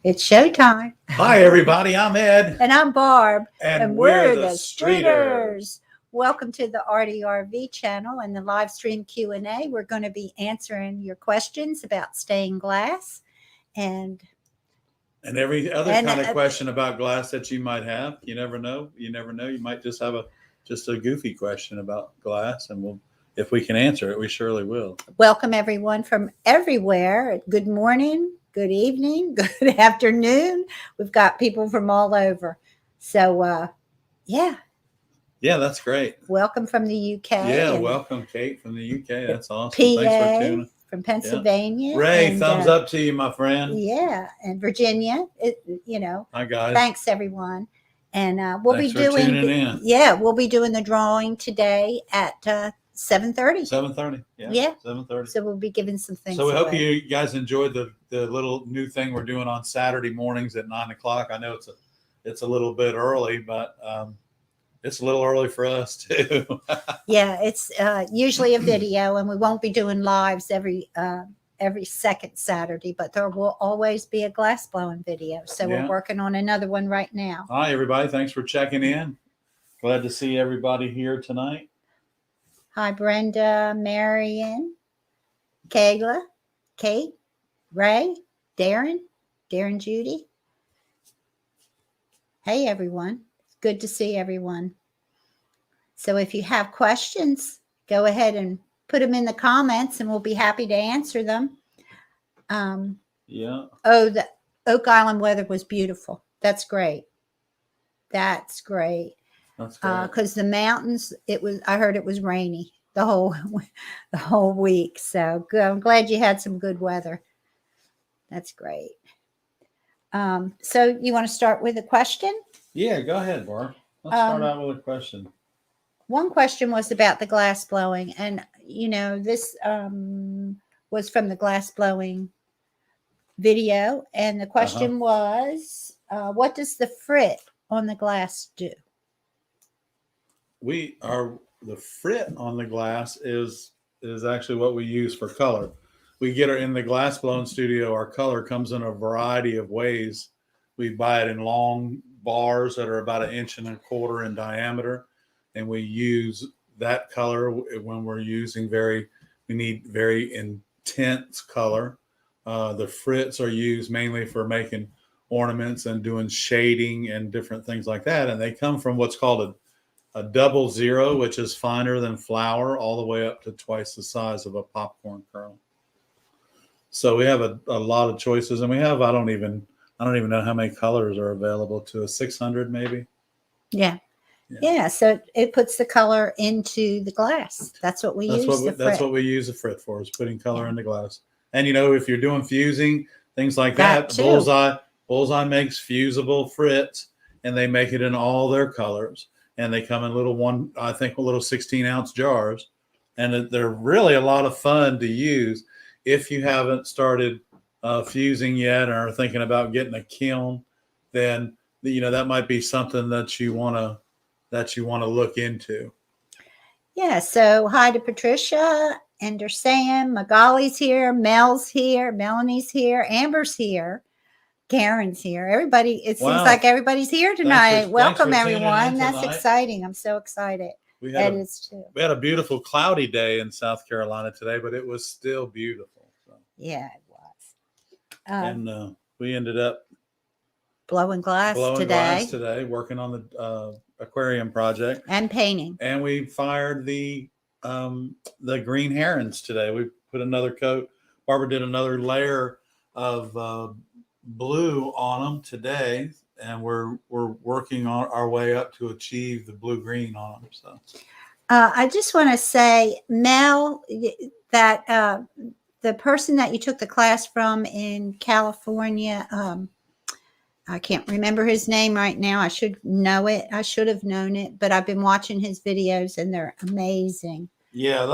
It's showtime. Hi, everybody. I'm Ed. And I'm Barb. And we're the Streeters. Welcome to the ARTyRV channel and the live stream Q&A. We're going to be answering your questions about stained glass and every other kind of question about glass that you might have. You never know. You never know. You might just have a goofy question about glass, and if we can answer it, we surely will. Welcome everyone from everywhere. Good morning, good evening, good afternoon. We've got people from all over. So, yeah, that's great. Welcome from the UK. Yeah, welcome, Kate, from the UK. That's awesome. PA, thanks for tuning. From Pennsylvania. Yeah. Ray, thumbs up to you, my friend. Yeah, and Virginia. Hi, guys. Thanks, everyone. And we'll thanks be doing. Tuning in. Yeah, we'll be doing the drawing today at 7:30. 7:30. Yeah. 7:30. So we'll be giving some things. So we hope you guys enjoyed the little new thing we're doing on Saturday mornings at 9 o'clock. I know it's a little bit early, but it's a little early for us too. Yeah, it's usually a video, and we won't be doing lives every second Saturday, but there will always be a glass blowing video. So we're working on another one right now. Hi, everybody. Thanks for checking in. Glad to see everybody here tonight. Hi, Brenda, Marion, Kayla, Kate, Ray, Darren, Judy. Hey, everyone. It's good to see everyone. So if you have questions, go ahead and put them in the comments, and we'll be happy to answer them. Yeah. Oh, the Oak Island weather was beautiful. That's great. That's great. That's great. Because the mountains, I heard it was rainy the whole week. So good. I'm glad you had some good weather. That's great. So you want to start with a question? Yeah, go ahead, Barb. Let's start out with a question. One question was about the glass blowing, and this was from the glass blowing video, and the question was, what does the frit on the glass do? The frit on the glass is actually what we use for color. We get it in the glass blowing studio. Our color comes in a variety of ways. We buy it in long bars that are about 1.25 inches in diameter, and we use that color when we're using we need very intense color. The frits are used mainly for making ornaments and doing shading and different things like that, and they come from what's called a 00, which is finer than flour, all the way up to twice the size of a popcorn kernel. So we have a lot of choices, and we have I don't even know how many colors are available to us. 600 maybe. Yeah. So it puts the color into the glass. That's what we use. That's what we use the frit for, is putting color in the glass. And if you're doing fusing, things like that, Bullseye makes fusible frits, and they make it in all their colors, and they come in little 16-ounce jars, and they're really a lot of fun to use. If you haven't started fusing yet or are thinking about getting a kiln, then that might be something that you want to look into. Yeah. So hi to Patricia, Ender Sam, Magali's here, Mel's here, Melanie's here, Amber's here, Karen's here. Everybody, it seems like everybody's here tonight. Welcome, everyone. That's exciting. I'm so excited. That is too. We had a beautiful cloudy day in South Carolina today, but it was still beautiful. So. Yeah, it was. And we ended up blowing glass today, working on the aquarium project and painting. And we fired the green herons today. We put another coat. Barbara did another layer of blue on them today, and we're working on our way up to achieve the blue-green on them. So, I just want to say, Mel, that the person that you took the class from in California, I can't remember his name right now. I should know it. I should have known it, but I've been watching his videos, and they're amazing. Yeah,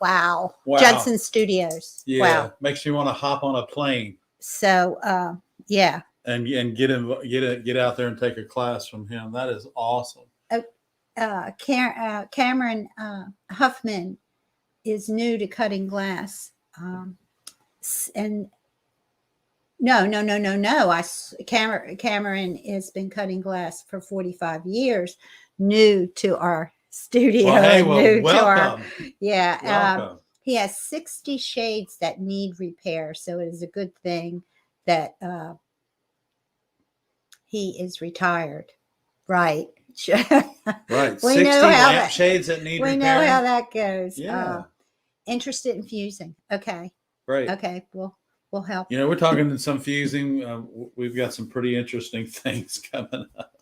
wow. Judson Studios. Yeah, wow. Makes you want to hop on a plane. So, yeah. And get out there and take a class from him. That is awesome. Cameron Huffman is new to cutting glass, and No, no, no, no, no. Cameron has been cutting glass for 45 years, new to our studio Well, hey, and well, new to welcome. yeah. Welcome. He has 60 shades that need repair. So it is a good thing that he is retired. Right. Right. We 60 know how lampshades that need we repairing. know how that goes. Yeah. Interested in fusing. Okay. Right. Okay. We'll help. You know, we're talking in some fusing. We've got some pretty interesting things coming up.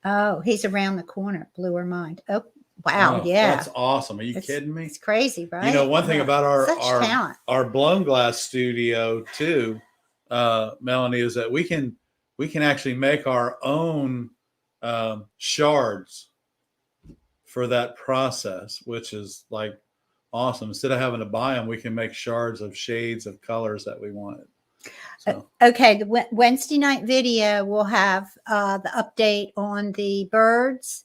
Oh, he's around the corner. Blew her mind. Oh, wow. Oh, Yeah. that's awesome. Are you kidding me? It's crazy, right? You know, one thing about such talent. our blown glass studio too, Melanie, is that we can actually make our own shards for that process, which is like awesome. Instead of having to buy them, we can make shards of shades of colors that we wanted. So. Okay, the Wednesday night video will have the update on the birds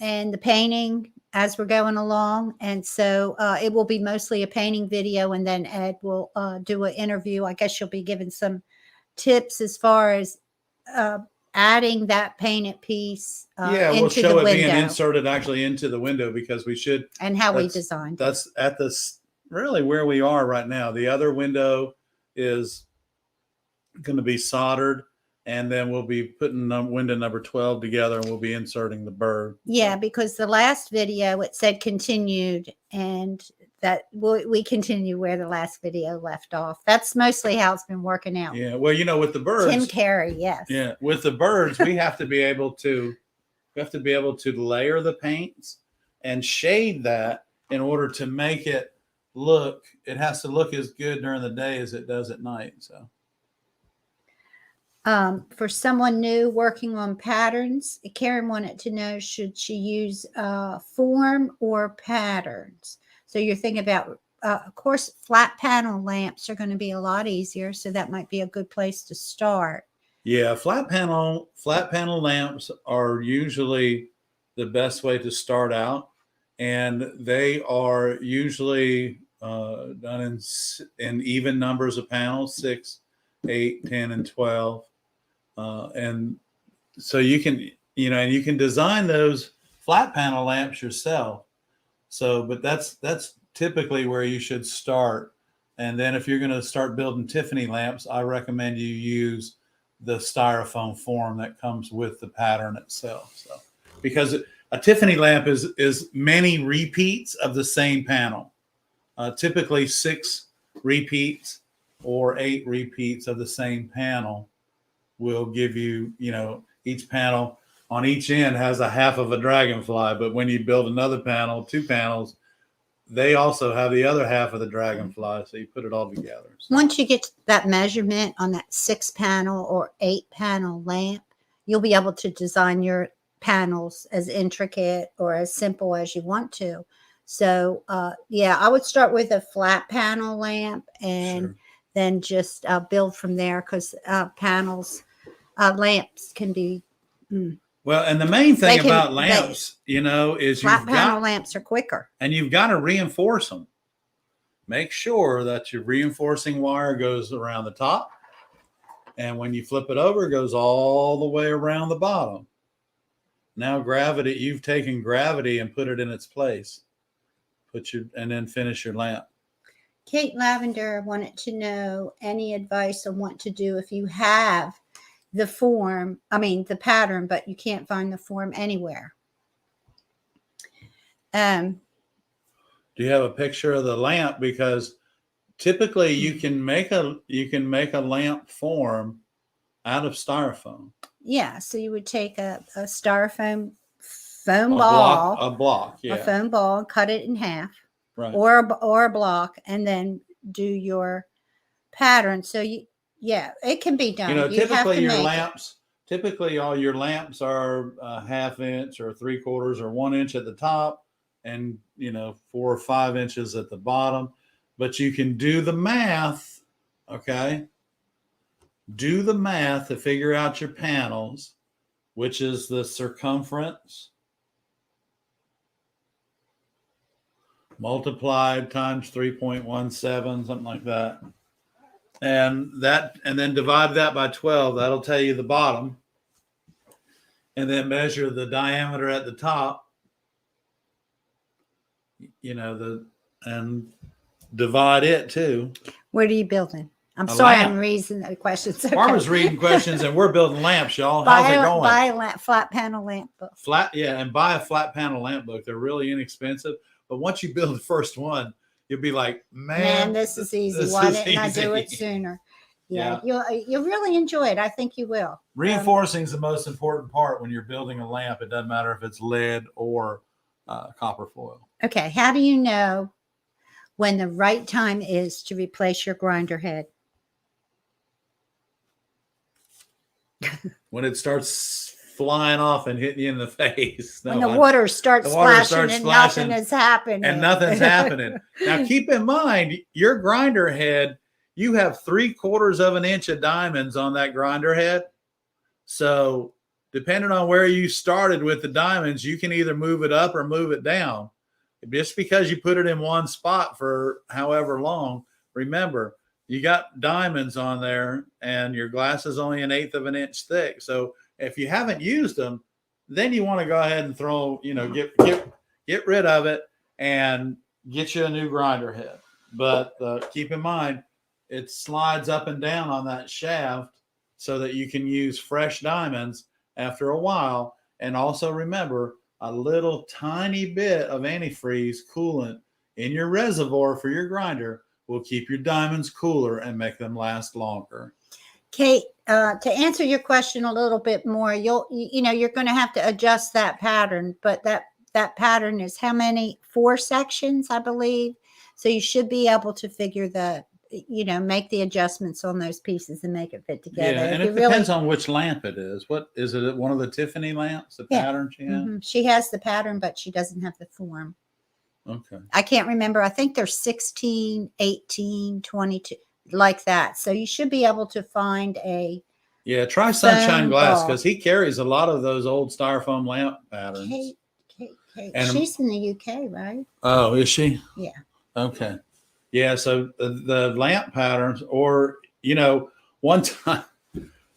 and the painting as we're going along. And so it will be mostly a painting video, and then Ed will do an interview. I guess you'll be giving some tips as far as adding that painted piece yeah, into we'll show the it window. being inserted actually into the window, because we should. And how we designed that's it. At this really where we are right now. The other window is going to be soldered, and then we'll be putting window number 12 together, and we'll be inserting the bird. Yeah, because the last video it said continued, and that we continue where the last video left off. That's mostly how it's been working out. Yeah, well, you know, with the birds, Tim Carey, yes. Yeah, with the birds, we have to be able to layer the paints and shade that in order to make it look. It has to look as good during the day as it does at night. So. For someone new working on patterns, Karen wanted to know, should she use form or patterns? So you're thinking about, of course, flat panel lamps are going to be a lot easier. So that might be a good place to start. Yeah, flat panel lamps are usually the best way to start out, and they are usually done in even numbers of panels, 6, 8, 10, and 12. And so you can, and you can design those flat panel lamps yourself. So, but that's typically where you should start. And then if you're going to start building Tiffany lamps, I recommend you use the styrofoam form that comes with the pattern itself. So, because a Tiffany lamp is many repeats of the same panel, typically 6 repeats or 8 repeats of the same panel will give you, each panel on each end has a half of a dragonfly. But when you build another panel, 2 panels, they also have the other half of the dragonfly. So you put it all together. So. Once you get that measurement on that 6 panel or 8 panel lamp, you'll be able to design your panels as intricate or as simple as you want to. So, yeah, I would start with a flat panel lamp and then just build from there, because lamps can be. Well, and the main thing about lamps, is flat panel lamps are quicker. And you've got to reinforce them. Make sure that your reinforcing wire goes around the top. And when you flip it over, it goes all the way around the bottom. Now you've taken gravity and put it in its place. And then finish your lamp. Kate Lavender wanted to know any advice on what to do if you have the pattern, but you can't find the form anywhere. Do you have a picture of the lamp? Because typically you can make a lamp form out of styrofoam. Yeah, so you would take a styrofoam foam ball, a foam ball, cut it in half, right, or a block, and then do your pattern. So it can be done. Typically all your lamps are a 1/2 inch or 3/4 or 1 inch at the top, and 4 or 5 inches at the bottom. But you can do the math, okay? Do the math to figure out your panels, which is the circumference multiplied times 3.17, something like that. And then divide that by 12. That'll tell you the bottom. And then measure the diameter at the top. And divide it too. What are you building? I'm A sorry, lamp. I'm reading the questions. Okay. Barbara's reading questions, and we're building lamps, y'all. How's it going? Buy a flat panel lamp book. And buy a flat panel lamp book. They're really inexpensive, but once you build the first one, you'll be like, man, this is easy. this Why is didn't I do easy." it sooner? Yeah, you'll really enjoy it. I think you will. Reinforcing is the most important part when you're building a lamp. It doesn't matter if it's lead or copper foil. Okay, how do you know when the right time is to replace your grinder head? When it starts flying off and hitting you in the face. When the water starts splashing and nothing is happening. And nothing's happening. Now, keep in mind, your grinder head, you have 3/4 of an inch of diamonds on that grinder head. So depending on where you started with the diamonds, you can either move it up or move it down. Just because you put it in one spot for however long, remember, you got diamonds on there and your glass is only 1/8 of an inch thick. So if you haven't used them, then you want to go ahead and throw, get rid of it and get you a new grinder head. But keep in mind, it slides up and down on that shaft so that you can use fresh diamonds after a while. And also remember, a little tiny bit of antifreeze coolant in your reservoir for your grinder will keep your diamonds cooler and make them last longer. Kate, to answer your question a little bit more, you're going to have to adjust that pattern, but that pattern is how many? 4 sections, I believe. So you should be able to figure make the adjustments on those pieces and make it fit together. Yeah, and it depends on which lamp it is. What is it? One of the Tiffany lamps? The pattern she has? Mm-hmm. She has the pattern, but she doesn't have the form. Okay. I can't remember. I think there's 16, 18, 22, like that. So you should be able to find a. Yeah, try Sunshine Glass because he carries a lot of those old styrofoam lamp patterns. Kate. And she's in the UK, right? Oh, is she? Yeah. Okay. Yeah, so the lamp patterns, or one time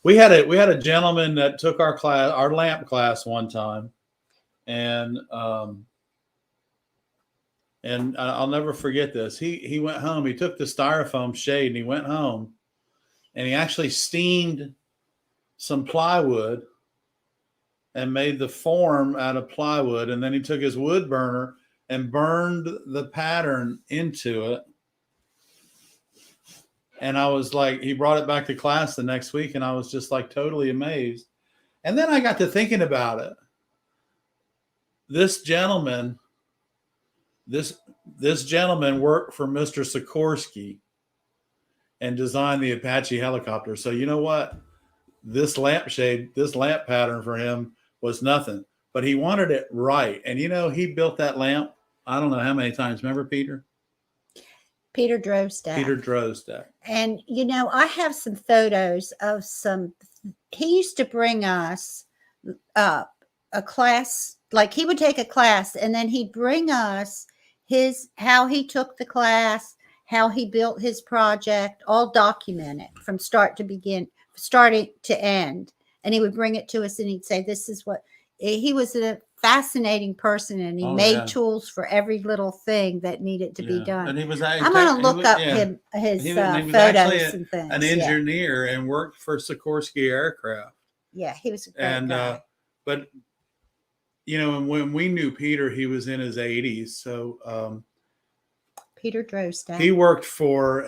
we had a gentleman that took our lamp class one time, and I'll never forget this. He went home. He took the styrofoam shade and he went home, and he actually steamed some plywood and made the form out of plywood, and then he took his wood burner and burned the pattern into it. And I was like, he brought it back to class the next week, and I was just like totally amazed. And then I got to thinking about it. This gentleman worked for Mr. Sikorsky and designed the Apache helicopter. So you know what? This lamp pattern for him was nothing, but he wanted it right. And he built that lamp, I don't know how many times. Remember Peter? Peter Rdrv. Peter Rdrv. And, I have some photos of he used to bring us a class, like he would take a class and then he'd bring us how he took the class, how he built his project, all documented from starting to end. And he would bring it to us and he'd say, this is what he was a fascinating person, and he made tools for every little thing that needed to be done. And he was I'm going to look up his photos and things. An engineer and worked for Sikorsky Aircraft. Yeah, he was a great guy. But when we knew Peter, he was in his 80s. So Peter Rdrv. He worked for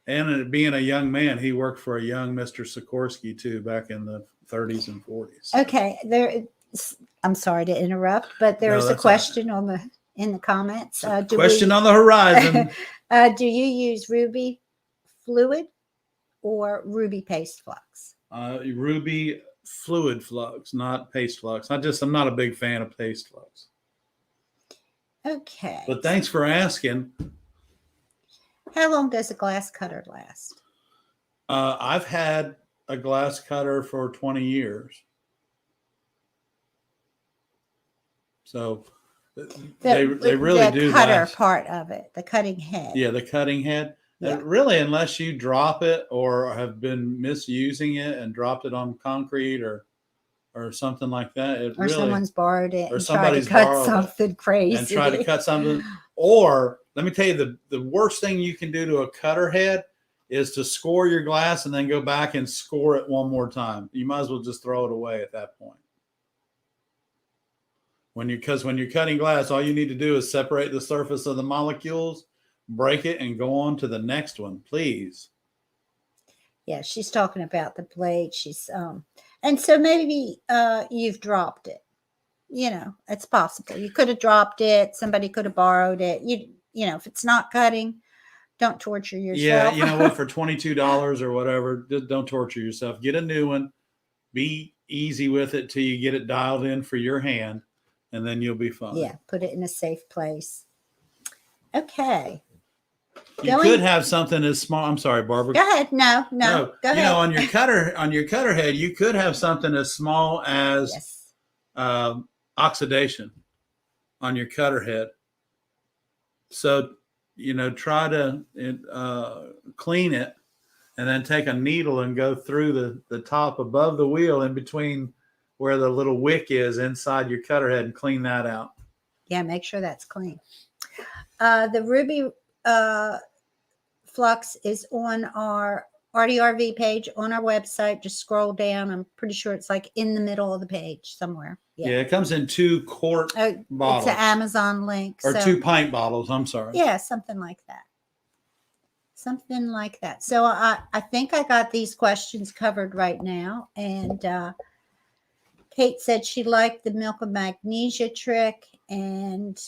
and being a young man, he worked for a young Mr. Sikorsky too, back in the 30s and 40s. Okay, I'm sorry to interrupt, but there is a question in the comments. Question on the horizon. Do you use ruby fluid or ruby paste flux? Ruby fluid flux, not paste flux. I'm not a big fan of paste flux. Okay. But thanks for asking. How long does a glass cutter last? I've had a glass cutter for 20 years. So they really do. The cutter part of it, the cutting head. Yeah, the cutting head. Yeah. Really, unless you drop it or have been misusing it and dropped it on concrete or something like that, it Or really, someone's borrowed it or and tried to somebody's cut borrowed it something crazy. and try to cut something. Or let me tell you, the worst thing you can do to a cutter head is to score your glass and then go back and score it one more time. You might as well just throw it away at that point. Because when you're cutting glass, all you need to do is separate the surface of the molecules, break it, and go on to the next one, please. Yeah, she's talking about the blade. She's and so maybe you've dropped it. You know, it's possible. You could have dropped it. Somebody could have borrowed it. You know, if it's not cutting, don't torture yourself. Yeah, you know what? For $22 or whatever, don't torture yourself. Get a new one. Be easy with it till you get it dialed in for your hand, and then you'll be fine. Yeah, put it in a safe place. Okay. You could have something as small. I'm sorry, Barbara. Go ahead. No. Go ahead. You know, on your cutter head, you could have something as small as yes. Oxidation on your cutter head. So, you know, try to clean it, and then take a needle and go through the top above the wheel in between where the little wick is inside your cutter head and clean that out. Yeah, make sure that's clean. The Ruby Flux is on our ARTyRV page on our website. Just scroll down. I'm pretty sure it's like in the middle of the page somewhere. Yeah, it comes in 2 quart bottles. It's an Amazon link. Or 2 pint bottles, I'm sorry. Yeah, something like that. Something like that. So I think I got these questions covered right now. And Kate said she liked the milk of magnesia trick. And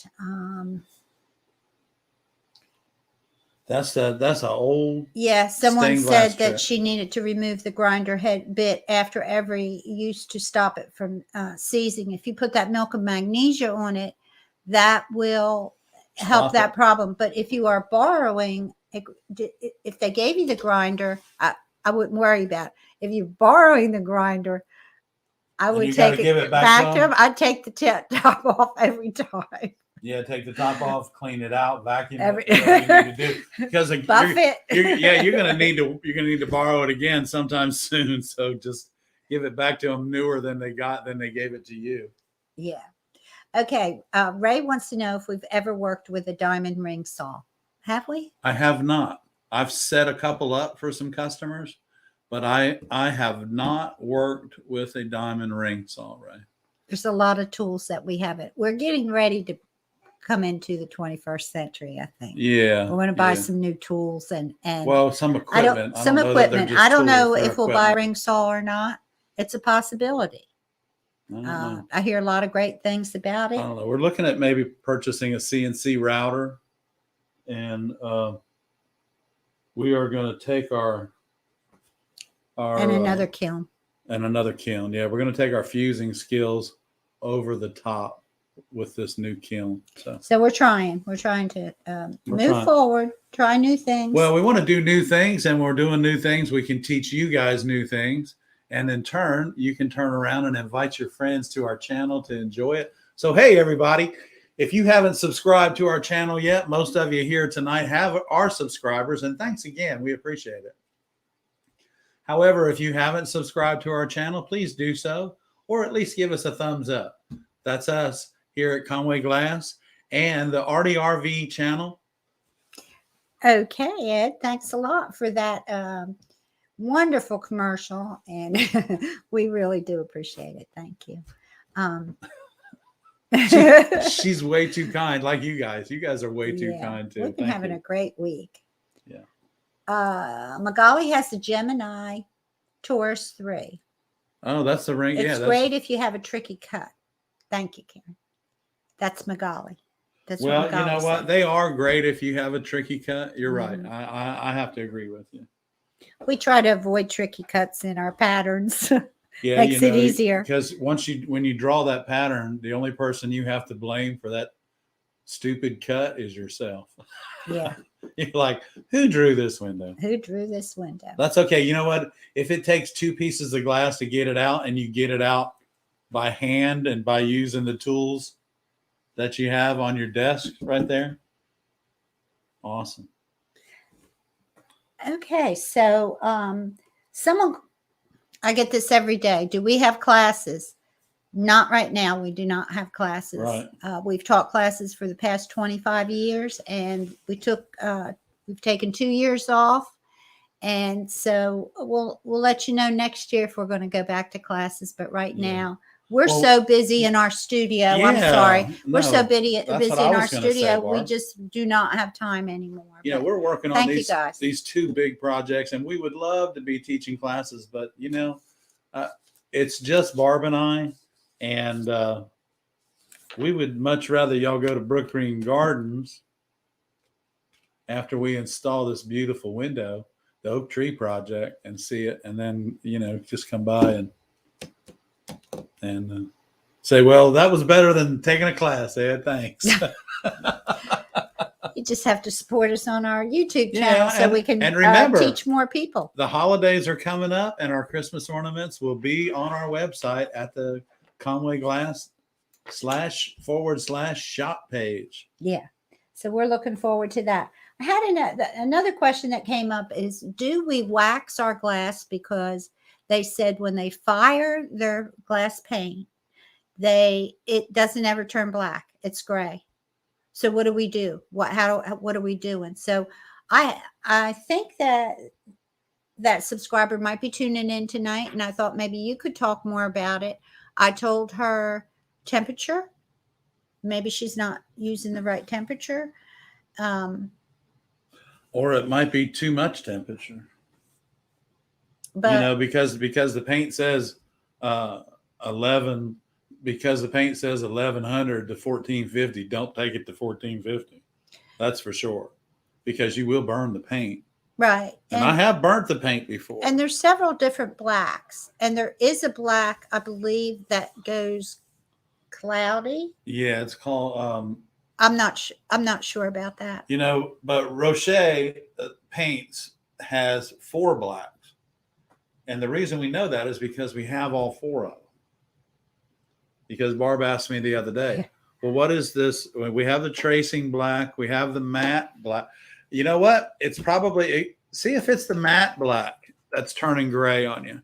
that's a old someone said that trick. she needed to remove the grinder head bit after every use to stop it from seizing. If you put that milk of magnesia on it, that will help that problem. But if you are borrowing, if they gave you the grinder, I wouldn't worry about it. If you're borrowing the grinder, I would take it back to them. I'd take the top off every time. Yeah, take the top off, clean it out, vacuum it, whatever you need to do. Because you're gonna need to borrow it again sometime soon. So just give it back to them newer than they gave it to you. Yeah. Okay. Ray wants to know if we've ever worked with a diamond ring saw. Have we? I have not. I've set a couple up for some customers, but I have not worked with a diamond ring saw, Ray. There's a lot of tools that we haven't. We're getting ready to come into the 21st century, I think. Yeah. We want to buy some new tools and well, some equipment. I don't know if we'll buy a ring saw or not. It's a possibility. I hear a lot of great things about it. I don't know. We're looking at maybe purchasing a CNC router, and we are going to take our and another kiln. Yeah, we're going to take our fusing skills over the top with this new kiln. So we're trying to move forward, try new things. Well, we want to do new things, and we're doing new things. We can teach you guys new things, and in turn, you can turn around and invite your friends to our channel to enjoy it. So, hey, everybody, if you haven't subscribed to our channel yet, most of you here tonight are subscribers, and thanks again. We appreciate it. However, if you haven't subscribed to our channel, please do so, or at least give us a thumbs up. That's us here at Conway Glass and the ARTyRV channel. Okay, Ed, thanks a lot for that wonderful commercial, and we really do appreciate it. Thank you. She's way too kind, like you guys. You guys are way too kind too. We've been having a great week. Yeah. Magali has the Gemini Taurus 3. Oh, that's the ring. It's great if you have a tricky cut. Thank you, Karen. That's Magali. That's well, what Magali you know said. what? They are great if you have a tricky cut. You're right. I have to agree with you. We try to avoid tricky cuts in our patterns. Yeah, makes it easier. Because when you draw that pattern, the only person you have to blame for that stupid cut is yourself. Yeah. You're like, who drew this window? Who drew this window? That's okay. You know what? If it takes 2 pieces of glass to get it out, and you get it out by hand and by using the tools that you have on your desk right there, awesome. Okay, so someone, I get this every day. Do we have classes? Not right now. We do not have classes. Right. We've taught classes for the past 25 years, and we've taken 2 years off. And so we'll let you know next year if we're going to go back to classes. But right Yeah. now we're Well, so busy in our studio. I'm yeah, sorry. We're so no, busy that's what in I our was gonna say, studio. We Barb. just do not have time anymore. You know, But we're working on thank you guys. these two big projects, and we would love to be teaching classes, but it's just Barb and I, and we would much rather y'all go to Brook Green Gardens after we install this beautiful window, the oak tree project, and see it, and then just come by and say, well, that was better than taking a class, Ed. Thanks. You just have to support us on our YouTube Yeah, channel so we can and remember, teach more people. The holidays are coming up, and our Christmas ornaments will be on our website at the Conway Glass //shop page. Yeah. So we're looking forward to that. I had another question that came up is, do we wax our glass? Because they said when they fire their glass paint, it doesn't ever turn black. It's gray. So what do we do? What are we doing? So I think that subscriber might be tuning in tonight, and I thought maybe you could talk more about it. I told her temperature. Maybe she's not using the right temperature. Or it might be too much temperature. But because the paint says 11, because the paint says 1100 to 1450, don't take it to 1450. That's for sure, because you will burn the paint. Right. And I have burnt the paint before. And there's several different blacks, and there is a black, I believe, that goes cloudy. Yeah, it's called I'm not sure about that. But Rocher Paints has 4 blacks. And the reason we know that is because we have all 4 of them. Because Barb asked me the other day, well, what is this? We have the tracing black. We have the matte black. You know what? It's probably, see if it's the matte black that's turning gray on you.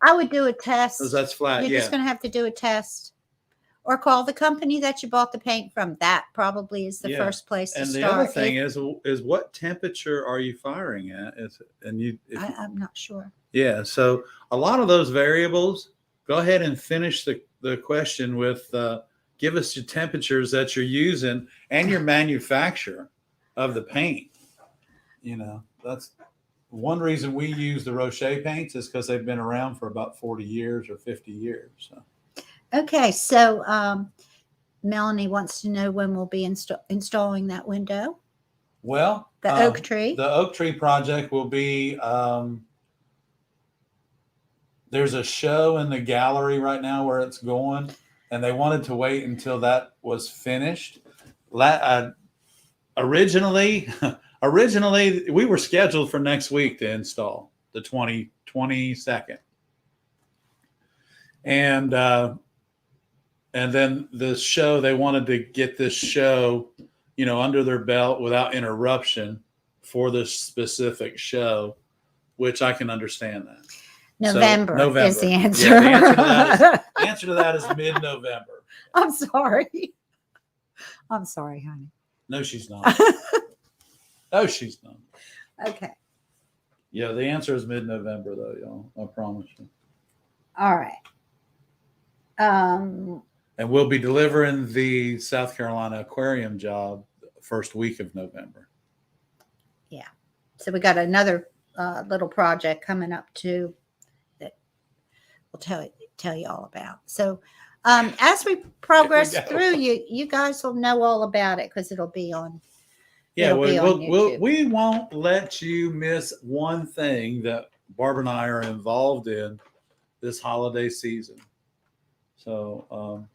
I would do a test. Because that's flat. You're just going to have to do a test. Or call the company that you bought the paint from. That probably is the first place to start. And the other thing is what temperature are you firing at? I'm not sure. Yeah. So a lot of those variables, go ahead and finish the question with give us your temperatures that you're using and your manufacturer of the paint. That's one reason we use the Rocher paints is because they've been around for about 40 years or 50 years. So. Okay, so Melanie wants to know when we'll be installing that window. Well, the oak tree. The oak tree project will be. There's a show in the gallery right now where it's going, and they wanted to wait until that was finished. Originally, we were scheduled for next week to install the 22nd, and then the show, they wanted to get this show, under their belt without interruption for this specific show, which I can understand that. November is the answer. Yeah, the answer to that is mid-November. I'm sorry. I'm sorry, honey. No, she's not. No, she's not. Okay. Yeah, the answer is mid-November, though, y'all. I promise you. All right. And we'll be delivering the South Carolina aquarium job first week of November. Yeah. So we got another little project coming up too that we'll tell you all about. So as we progress through, you guys will know all about it because it'll be on. Yeah, we won't let you miss one thing that Barb and I are involved in this holiday season. So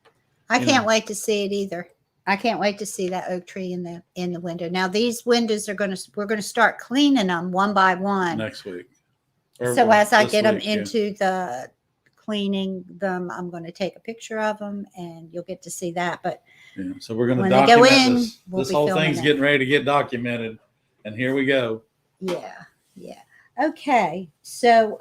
I can't wait to see it either. I can't wait to see that oak tree in the window. Now these windows we're going to start cleaning them one by one next week. So as I get them into the cleaning them, I'm going to take a picture of them, and you'll get to see that. But yeah, so we're going to document go in, this whole thing's getting ready to get documented, and here we go. Yeah, yeah. Okay, so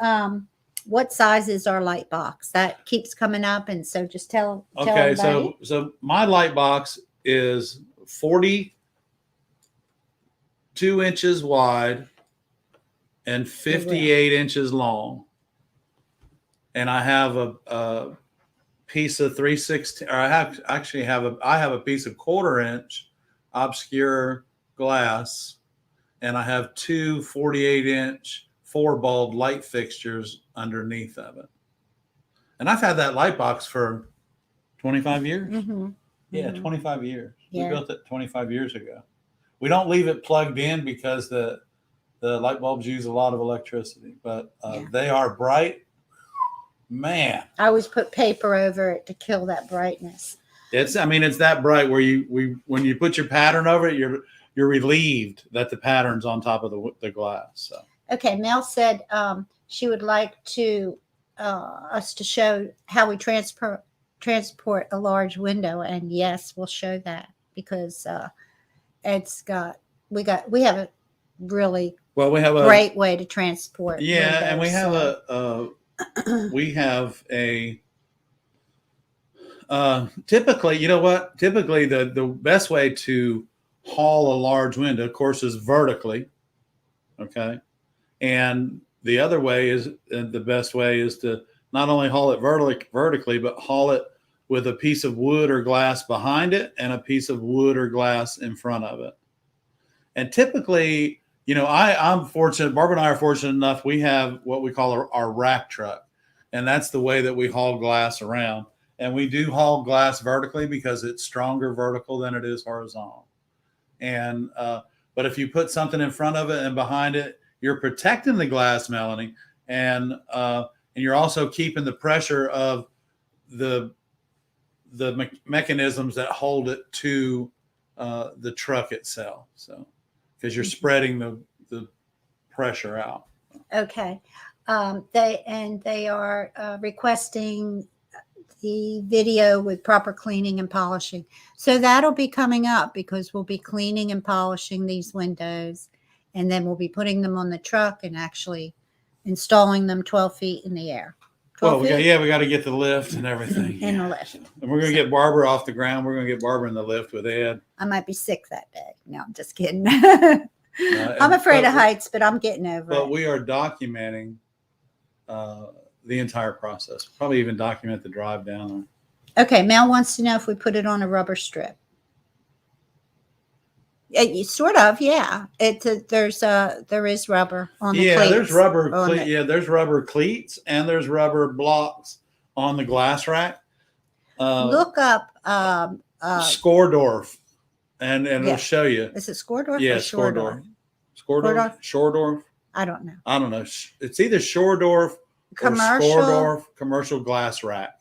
what size is our light box? That keeps coming up, and so just tell Okay, everybody. so my light box is 42 inches wide and 58 inches long, and I have a piece of 3/16, or I have a piece of 1/4 inch obscure glass, and I have two 48-inch 4-bulb light fixtures underneath of it. And I've had that light box for 25 years. Mm-hmm. Yeah, 25 years. Yeah. We built it 25 years ago. We don't leave it plugged in because the light bulbs use a lot of electricity, but they are bright. Man, I always put paper over it to kill that brightness. it's that bright where when you put your pattern over it, you're relieved that the pattern's on top of the glass. So. Okay, Mel said she would like to us to show how we transport a large window, and yes, we'll show that because we have a really great way to transport. Yeah, windows, and we have a typically, you know what? Typically, the best way to haul a large window, of course, is vertically. Okay, and the other way is the best way is to not only haul it vertically, but haul it with a piece of wood or glass behind it and a piece of wood or glass in front of it. And typically, I'm fortunate. Barb and I are fortunate enough. We have what we call our rack truck, and that's the way that we haul glass around. And we do haul glass vertically because it's stronger vertical than it is horizontal. And but if you put something in front of it and behind it, you're protecting the glass, Melanie, and you're also keeping the pressure of the mechanisms that hold it to the truck itself. So, because you're spreading the pressure out. Okay, they are requesting the video with proper cleaning and polishing. So that'll be coming up because we'll be cleaning and polishing these windows, and then we'll be putting them on the truck and actually installing them 12 feet in the air. Well, we got to get the lift and everything. In the lift. And we're going to get Barbara off the ground. We're going to get Barbara in the lift with Ed. I might be sick that day. No, I'm just kidding. I'm afraid of heights, but I'm getting over it. But we are documenting the entire process. Probably even document the drive down there. Okay, Mel wants to know if we put it on a rubber strip. Sort of, yeah. There is rubber on the cleats. There's rubber. There's rubber cleats and there's rubber blocks on the glass rack. Look up Skordorf, and it'll show you. Is it Skordorf? Yeah, or Shordorf. I don't know. It's either Shordorf or Skordorf commercial glass rack.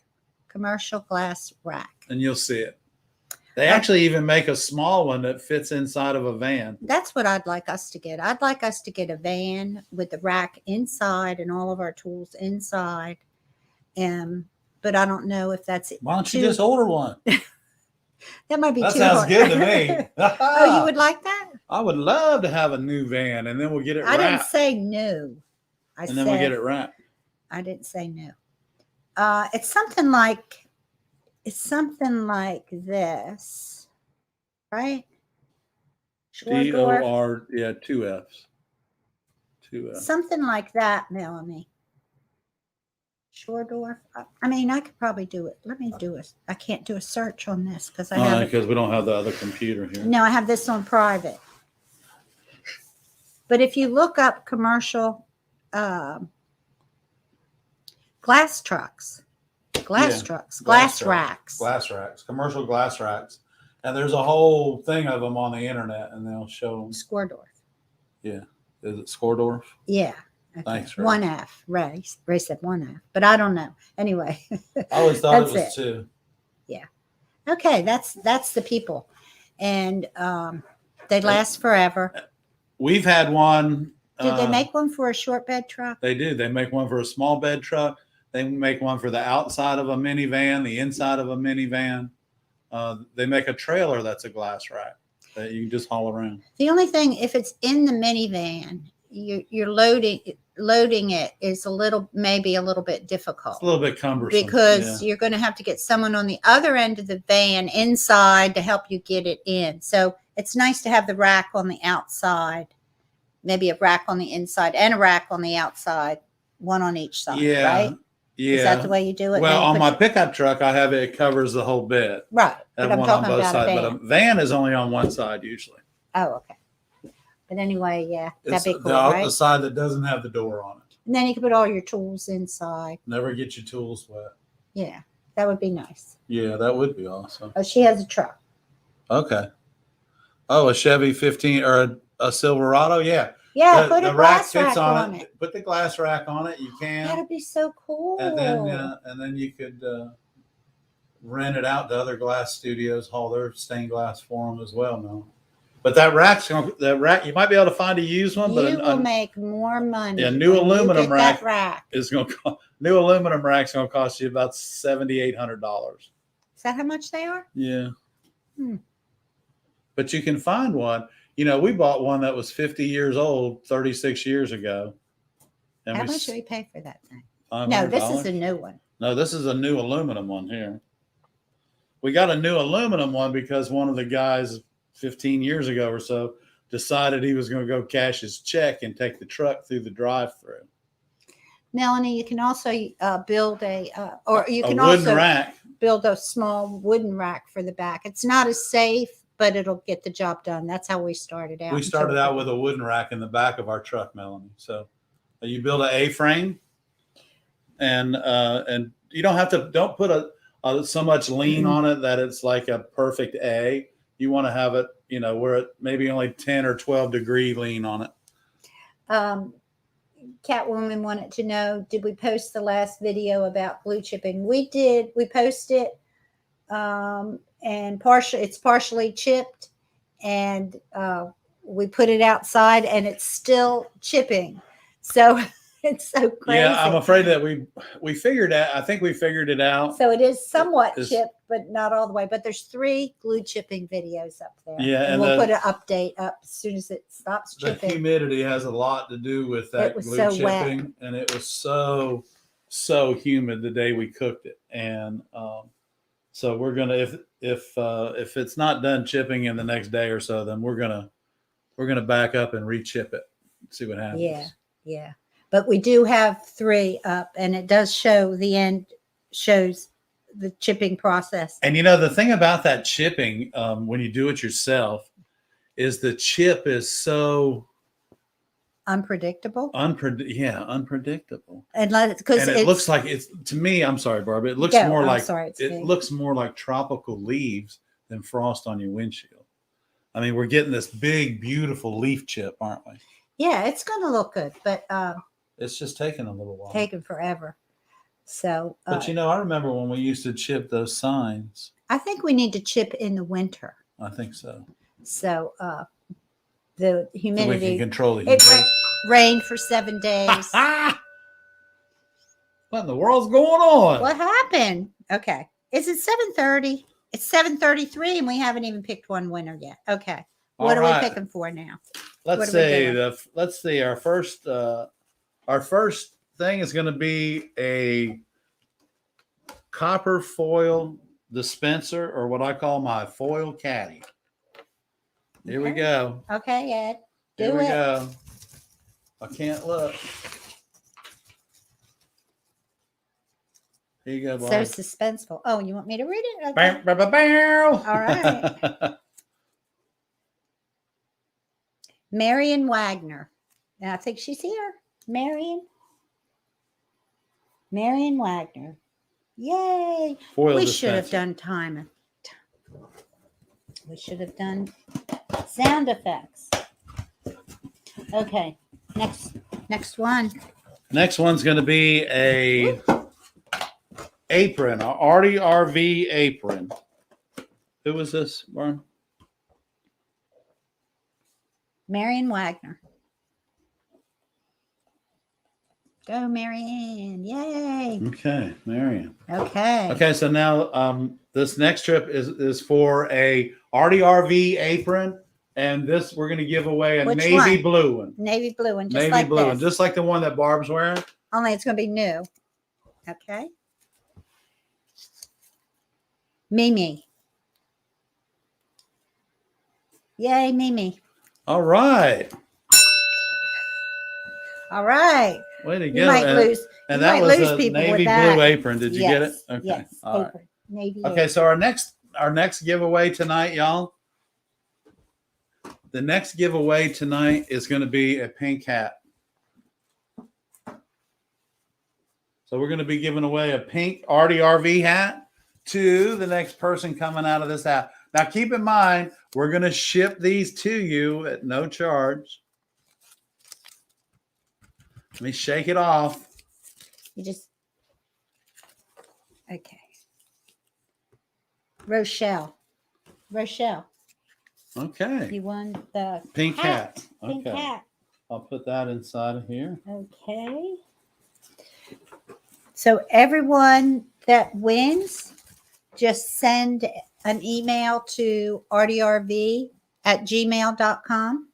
Commercial glass rack. And you'll see it. They actually even make a small one that fits inside of a van. That's what I'd like us to get. I'd like us to get a van with the rack inside and all of our tools inside. But I don't know if that's it. Why don't you just order one? That might be that too sounds hard. Good to me. Oh, you would like that? I would love to have a new van, and then we'll get it wrapped. I didn't say no. Then we'll get it wrapped. I didn't say no. It's something like this, right? D-O-R, yeah, 2 F's. 2 F's. Something like that, Melanie. Shordorf. I could probably do it. Let me do it. I can't do a search on this because we don't have the other computer here. No, I have this on private. But if you look up commercial glass trucks, glass racks, commercial glass racks, and there's a whole thing of them on the internet, and they'll show them. Skordorf. Yeah, is it Skordorf? Yeah. Okay. Thanks, Ray. 1 F. Ray said 1 F, but I don't know. Anyway. I always thought it was 2. Yeah. Okay, that's the people, and they last forever. We've had one. Did they make one for a short bed truck? They do. They make one for a small bed truck. They make one for the outside of a minivan, the inside of a minivan. They make a trailer that's a glass rack that you just haul around. The only thing, if it's in the minivan, you're loading. loading it is maybe a little bit difficult. It's a little bit cumbersome. Because you're going to have to get someone on the other end of the van inside to help you get it in. So it's nice to have the rack on the outside, maybe a rack on the inside and a rack on the outside, one on each side, right? Yeah. Is that the way you do it? Well, on my pickup truck, I have it covers the whole bed. Right. I But have I'm one on talking both about sides, a but van. a van is only on one side usually. Oh, okay. But anyway, yeah, that'd be It's cool, the right? side that doesn't have the door on it. And then you can put all your tools inside. Never get your tools wet. Yeah, that would be nice. Yeah, that would be awesome. Oh, she has a truck. Okay. Oh, a Chevy 15 or a Silverado? Yeah. Yeah, put a glass rack on it. Put the glass rack on it. You can. That'd be so cool. And then you could rent it out to other glass studios, haul their stained glass for them as well. No, but that rack you might be able to find a used one. But you will make more money. Yeah, new aluminum rack is going to new aluminum rack's going to cost you about $7,800. Is that how much they are? Yeah. But you can find one. You know, we bought one that was 50 years old 36 years ago. And how much do we pay for that thing? $500. No, this is a new one. No, this is a new aluminum one here. We got a new aluminum one because one of the guys 15 years ago or so decided he was going to go cash his check and take the truck through the drive-through. Melanie, you can also build build a small wooden rack for the back. It's not as safe, but it'll get the job done. That's how we started out. We started out with a wooden rack in the back of our truck, Melanie. So you build an A-frame, and you don't put so much lean on it that it's like a perfect A. You want to have it, where it maybe only 10 or 12 degree lean on it. Catwoman wanted to know, did we post the last video about glue chipping? We did. We posted it, and it's partially chipped, and we put it outside, and it's still chipping. So it's so crazy. Yeah, I'm afraid that we figured out. I think we figured it out. So it is somewhat chipped, but not all the way. But there's 3 glue chipping videos up there. Yeah, and we'll put an update up as soon as it stops chipping. The humidity has a lot to do with that glue chipping, wet. And it was so humid the day we cooked it, and so we're gonna if it's not done chipping in the next day or so, then we're gonna back up and re-chip it, see what happens. Yeah. But we do have 3 up, and it does show the end, shows the chipping process. And the thing about that chipping, when you do it yourself, is the chip is so unpredictable. Unpredictable. And it looks like it's, to me, I'm sorry, Barb, it looks looks more like tropical leaves than frost on your windshield. I mean, we're getting this big, beautiful leaf chip, aren't we? Yeah, it's going to look good, but it's just taking a little while. Taking forever. So, but I remember when we used to chip those signs. I think we need to chip in the winter. I think so. So, the humidity. So we can control the humidity. It rained for 7 days. What in the world's going on? What happened? Okay. Is it 7:30? It's 7:33, and we haven't even picked one winner yet. Okay. What are we picking for now? Let's see. Our first thing is going to be a copper foil dispenser, or what I call my foil caddy. Here we go. Okay, Ed. Here we go. I can't look. Here you go, Barb. So suspenseful. Oh, you want me to read it? Okay. Bow, bow, bow, bow. All right. Marion Wagner. Now, I think she's here. Marion Wagner. Yay. We should have done time. We should have done sound effects. Okay. Next one. Next one's going to be a apron, a ARTyRV apron. Who was this, Barb? Marion Wagner. Go, Marion. Yay. Okay, Marion. Okay. Okay, so now this next trip is for a ARTyRV apron, And this, we're going to give away a Which navy one? blue one. Navy blue one, just Navy like blue this. one, just like the one that Barb's wearing. Only it's going to be new. Okay. Mimi. Yay, Mimi. All right. All right. Way to You go. might And, lose. and you that might was lose a people with navy that. blue apron. Did you get it? Yes, Okay. yes. All right. Apron. Navy Okay, apron. so our next giveaway tonight, y'all. The next giveaway tonight is going to be a pink hat. So we're going to be giving away a pink ARTyRV hat to the next person coming out of this hat. Now, keep in mind, we're going to ship these to you at no charge. Let me shake it off. You just. Okay. Rochelle. Okay. You won the Pink hat. Pink Okay. hat. I'll put that inside of here. Okay. So everyone that wins, just send an email to artyrv@gmail.com.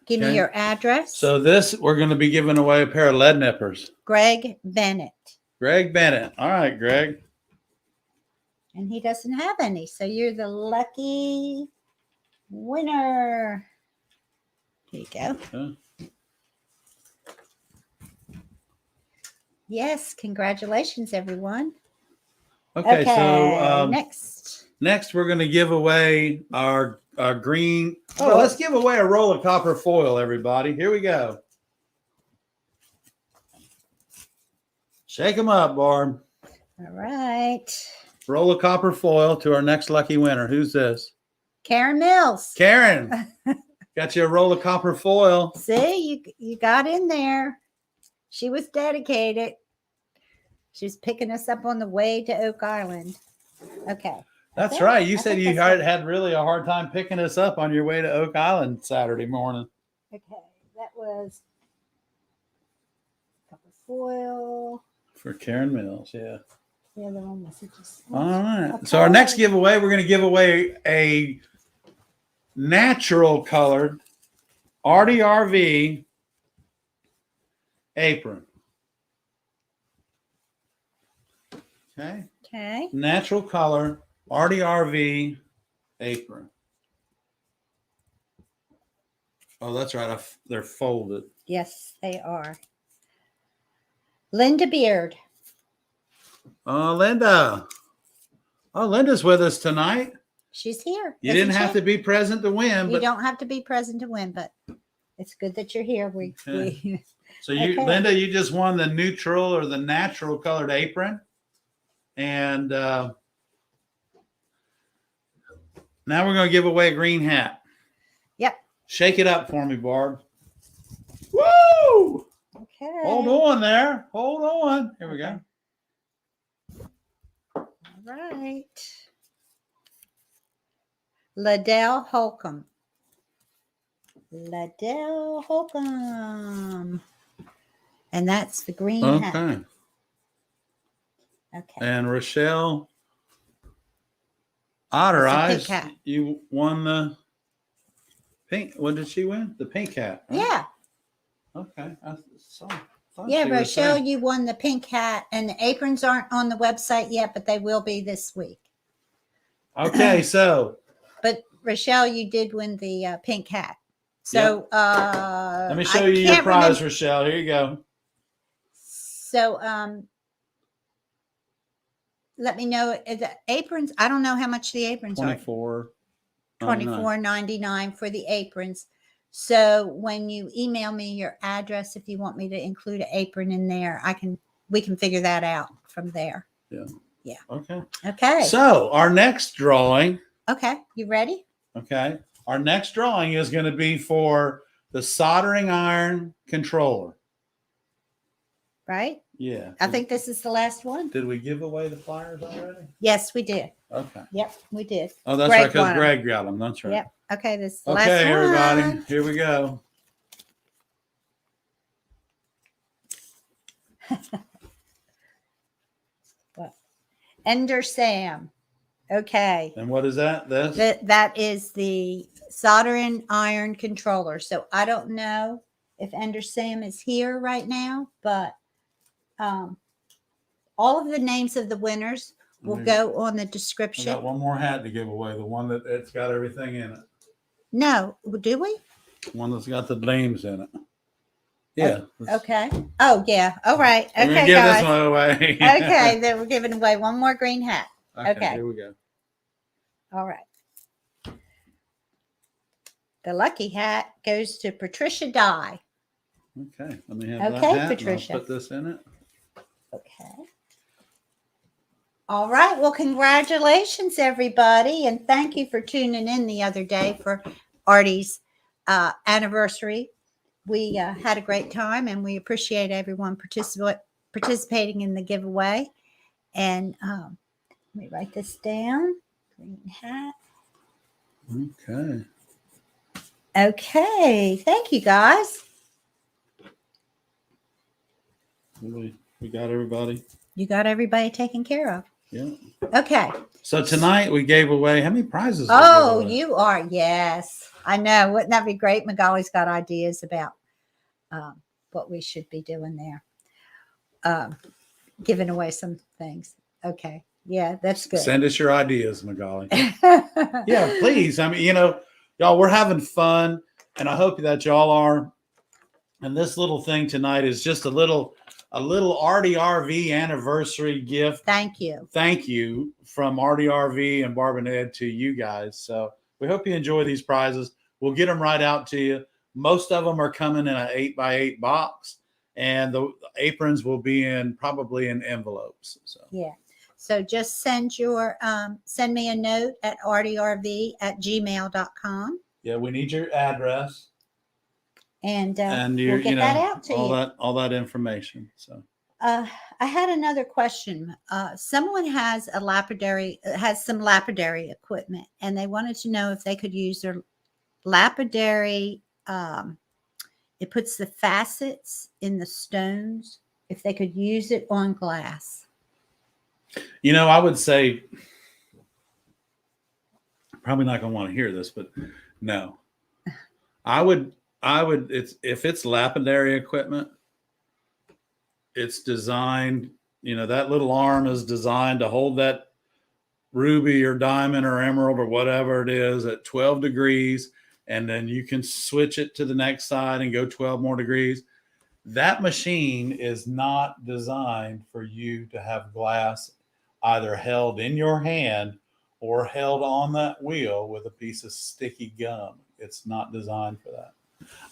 Give me Okay. your address. So this, we're going to be giving away a pair of lead nippers. Greg Bennett. Greg Bennett. All right, Greg. And he doesn't have any. So you're the lucky winner. Here you go. Okay. Yes, congratulations, everyone. Okay, so next we're going to give away our green. Oh, let's give away a roll of copper foil, everybody. Here we go. Shake them up, Barb. All right. Roll of copper foil to our next lucky winner. Who's this? Karen Mills. Karen. Got you a roll of copper foil. See, you got in there. She was dedicated. She was picking us up on the way to Oak Island. Okay. That's Okay. right. You I said think you that's had really a hard time picking us up on your way to Oak Island Saturday morning. Okay. That was copper foil. For Karen Mills, yeah. The other one was just. All right. Okay. So our next giveaway, we're going to give away a natural colored ARTyRV apron. Okay. Okay. Natural color ARTyRV apron. Oh, that's right. They're folded. Yes, they are. Linda Beard. Oh, Linda. Oh, Linda's with us tonight. She's here. You didn't have to be present to win, You but don't have to be present to win, but it's good that you're here. Okay. So you, Okay. Linda, you just won the neutral or the natural colored apron. And now we're going to give away a green hat. Yep. Shake it up for me, Barb. Woo! Okay. Hold on there. Hold on. Here we go. All right. Liddell Holcomb. Liddell Holcomb. And that's the green hat. Okay. Okay. And Rochelle That's a ARTyRV, pink hat. you won the pink. What did she win? The pink hat. Right? Yeah. Okay. Yeah, Rochelle, you won the pink hat, and the aprons aren't on the website yet, but they will be this week. Okay, so But Rochelle, you did win the pink hat. So let me show I you your can't prize, remember- Rochelle. Here you go. So let me know the aprons. I don't know how much the aprons are. $24.99 for the aprons. So when you email me your address, if you want me to include an apron in there, we can figure that out from there. Yeah. Okay. Okay. So our next drawing. Okay. You ready? Okay. Our next drawing is going to be for the soldering iron controller. Right? Yeah. I think this is the last one. Did we give away the flyers already? Yes, we did. Okay. Yep, we did. Oh, that's Greg right, because won 'em. Greg got them. That's right. Yep. Okay, this is the last Okay, one. everybody. Here we go. What? Ender Sam. Okay. And what is that? This? That is the soldering iron controller. So I don't know if Ender Sam is here right now, but all of the names of the winners will go on the I description. got one more hat to give away. The one that it's got everything in it. No, do we? One that's got the names in it. Yeah. Okay. Oh, yeah. All right. We're gonna Okay, give guys. this one away. Okay, then we're giving away one more green hat. Okay. Here we go. All right. The lucky hat goes to Patricia Dye. Okay. Let me have Okay, that hat. Patricia. I'll put this in it. Okay. All right. Well, congratulations, everybody. And thank you for tuning in the other day for Artie's anniversary. We had a great time, and we appreciate everyone participating in the giveaway. And let me write this down. Green hat. Okay. Okay. Thank you, guys. We got everybody. You got everybody taken care of. Yeah. Okay. So tonight we gave away how many prizes? did we Oh, give away? you are. Yes. I know. Wouldn't that be great? Magali's got ideas about what we should be doing there. Giving away some things. Okay. Yeah, that's good. Send us your ideas, Magali. Yeah, please. I mean, y'all, we're having fun, and I hope that y'all are. And this little thing tonight is just a little ARTyRV anniversary gift. Thank you. Thank you from ARTyRV and Barb and Ed to you guys. So we hope you enjoy these prizes. We'll get them right out to you. Most of them are coming in an 8x8 box, and the aprons will be probably in envelopes. So yeah. So just send me a note at artyrv@gmail.com. yeah, we need your address. And your, we'll get that out to you. All that information. So I had another question. Someone has some lapidary equipment, and they wanted to know if they could use their lapidary. It puts the facets in the stones. If they could use it on glass. I would say probably not going to want to hear this, but no, I would. If it's lapidary equipment, it's designed, that little arm is designed to hold that ruby or diamond or emerald or whatever it is at 12 degrees. And then you can switch it to the next side and go 12 more degrees. That machine is not designed for you to have glass either held in your hand or held on that wheel with a piece of sticky gum. It's not designed for that.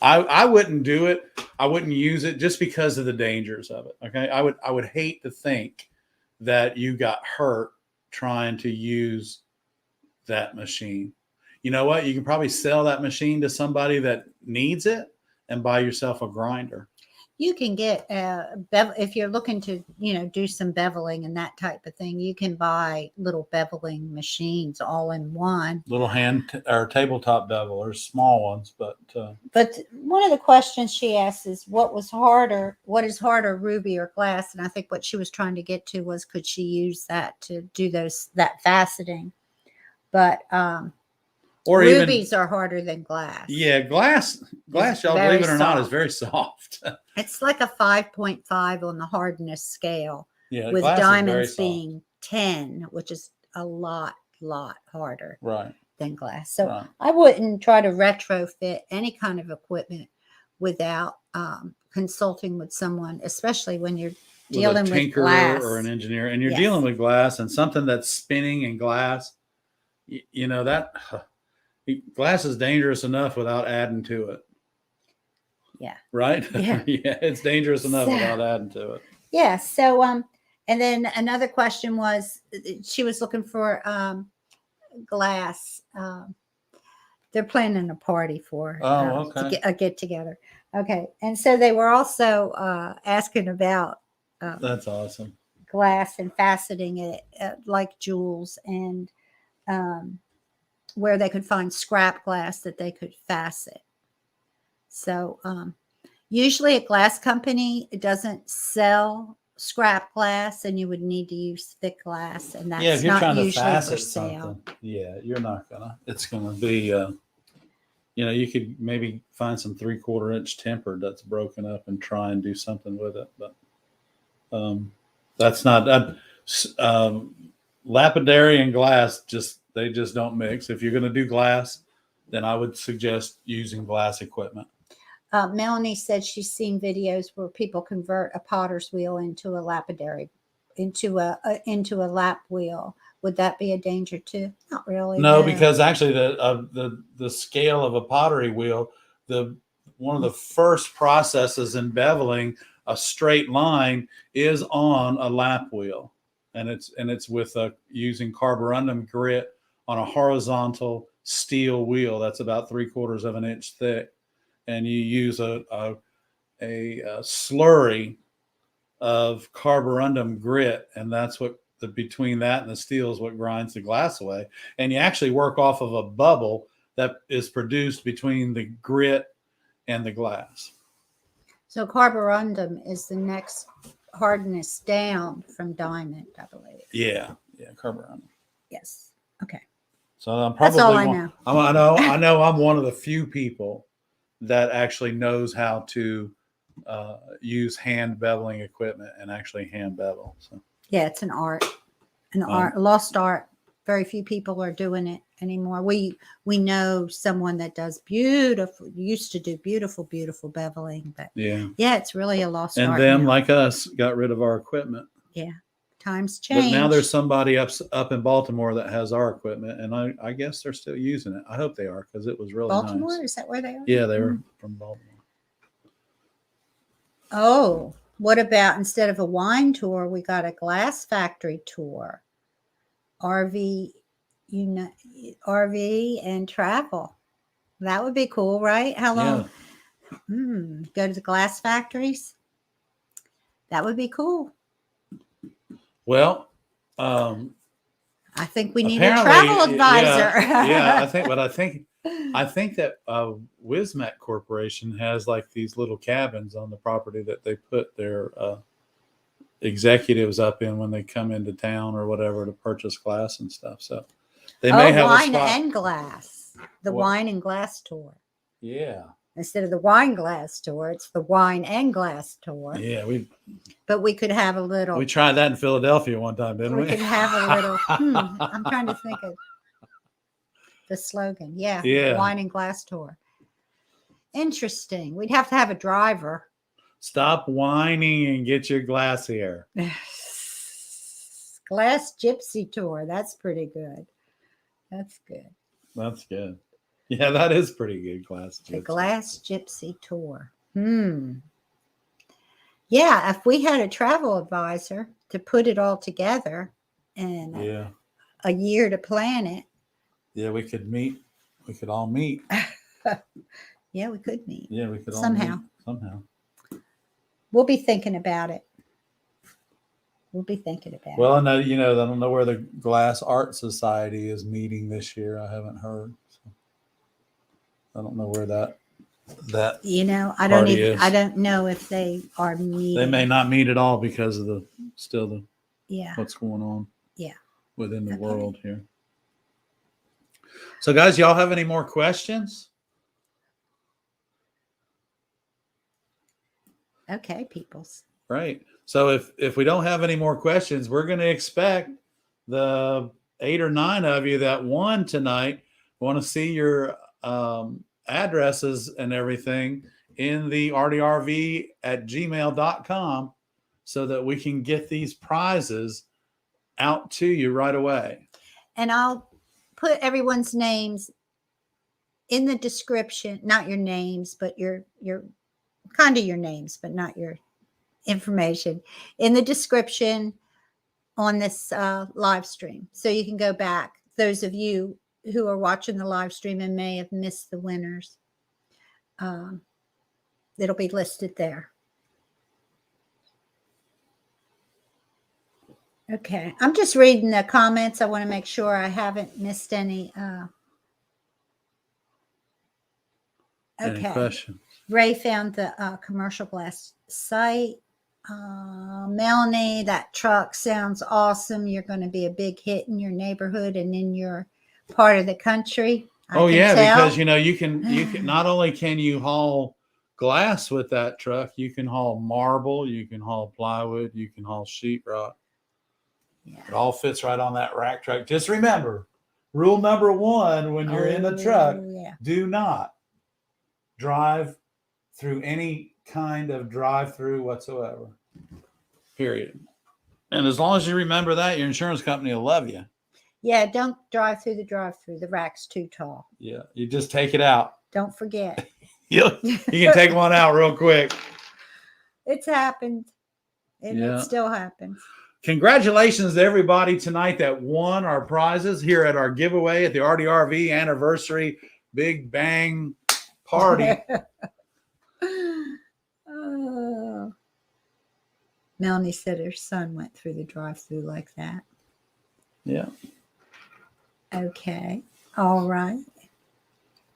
I wouldn't do it. I wouldn't use it just because of the dangers of it. Okay. I would hate to think that you got hurt trying to use that machine. You know what? You can probably sell that machine to somebody that needs it and buy yourself a grinder. You can get if you're looking to, do some beveling and that type of thing, you can buy little beveling machines all in one. Little hand or tabletop bevelers, small ones, but one of the questions she asked is what is harder, ruby or glass? And I think what she was trying to get to was, could she use that to do that faceting? But or rubies are harder than glass. Yeah, glass, y'all believe it or not, is very soft. It's like a 5.5 on the hardness scale. Yeah, with diamonds being 10, which is a lot harder than glass. So I wouldn't try to retrofit any kind of equipment without consulting with someone, especially when you're dealing with glass or an engineer, and you're dealing with glass and something that's spinning in glass. That glass is dangerous enough without adding to it. Yeah. Right? Yeah. Yeah, it's dangerous enough without adding to it. Yeah. So and then another question was, she was looking for glass. They're planning a party for a get together. Okay. And so they were also asking about that's awesome. Glass and faceting it like jewels, and where they could find scrap glass that they could facet. So usually a glass company doesn't sell scrap glass, and you would need to use thick glass, and that's Yeah, if you're not trying to usually for facet sale. something, yeah, you're not gonna. It's gonna be, you could maybe find some 3/4 inch tempered that's broken up and try and do something with it, but that's not. Lapidary and glass they just don't mix. If you're gonna do glass, then I would suggest using glass equipment. Melanie said she's seen videos where people convert a potter's wheel into a lapidary, into a lap wheel. Would that be a danger too? Not really. No, because actually the scale of a pottery wheel, one of the first processes in beveling a straight line is on a lap wheel, and it's with using carborundum grit on a horizontal steel wheel that's about 3/4 of an inch thick, and you use a slurry of carborundum grit, and that's what between that and the steel is what grinds the glass away. And you actually work off of a bubble that is produced between the grit and the glass. So carborundum is the next hardness down from diamond, I believe. Yeah, carborundum. Yes. Okay. So I'm probably That's all I know. I know I'm one of the few people that actually knows how to use hand beveling equipment and actually hand bevel. So Yeah, it's an art, lost art. Very few people are doing it anymore. We know someone that does used to do beautiful beveling, but yeah, it's really a lost art. And them, now. like us, got rid of our equipment. Yeah, times change. But now there's somebody up in Baltimore that has our equipment, and I guess they're still using it. I hope they are, because it was really Baltimore? nice. Is that where they are? Yeah, they were from Baltimore. Oh, what about instead of a wine tour, we got a glass factory tour? RV and travel. That would be cool, right? How long? Yeah. Go to the glass factories. That would be cool. Well, I think we need a travel advisor. Yeah, I think that Wismet Corporation has like these little cabins on the property that they put their executives up in when they come into town or whatever to purchase glass and stuff. So they may have wine a spot. and glass. The wine and glass tour. Yeah. Instead of the wine glass tour, it's the wine and glass tour. Yeah, but we could have a little. We tried that in Philadelphia one time, didn't we? We could have a little. I'm trying to think of the slogan. Yeah. Wine and glass tour. Interesting. We'd have to have a driver. Stop whining and get your glass here. Glass gypsy tour. That's pretty good. That's good. That's good. Yeah, that is pretty good. Glass gypsy. The glass gypsy tour. Yeah, if we had a travel advisor to put it all together and a year to plan it. Yeah, we could meet. We could all meet. Yeah, we could meet. Yeah, we could all somehow. meet. Somehow. We'll be thinking about it. Well, I know, I don't know where the Glass Art Society is meeting this year. I haven't heard. So I don't know where that I don't know if they are meeting. They may not meet at all because of what's going on within the world here. So guys, y'all have any more questions? Okay, peoples. Right. So if we don't have any more questions, we're going to expect the 8 or 9 of you that won tonight want to see your addresses and everything in the ARTyRV@gmail.com so that we can get these prizes out to you right away. And I'll put everyone's names in the description, not your names, but your kind of your names, but not your information in the description on this live stream. So you can go back. Those of you who are watching the live stream and may have missed the winners, it'll be listed there. Okay, I'm just reading the comments. I want to make sure I haven't missed any. Any questions? Ray found the commercial glass site. Melanie, that truck sounds awesome. You're going to be a big hit in your neighborhood and in your part of the country. Oh I can yeah, tell. because you can not only can you haul glass with that truck, you can haul marble, you can haul plywood, you can haul sheetrock. Yeah. It all fits right on that rack truck. Just remember, rule number 1 when you're in a truck, yeah. do not drive through any kind of drive-through whatsoever. Period. And as long as you remember that, your insurance company will love you. Yeah, don't drive through the drive-through. The rack's too tall. Yeah, you just take it out. Don't forget. You can take one out real quick. It's happened. And Yeah. it still happens. Congratulations to everybody tonight that won our prizes here at our giveaway at the ARTyRV anniversary Big Bang Party. Oh. Melanie said her son went through the drive-through like that. Yeah. Okay. All right.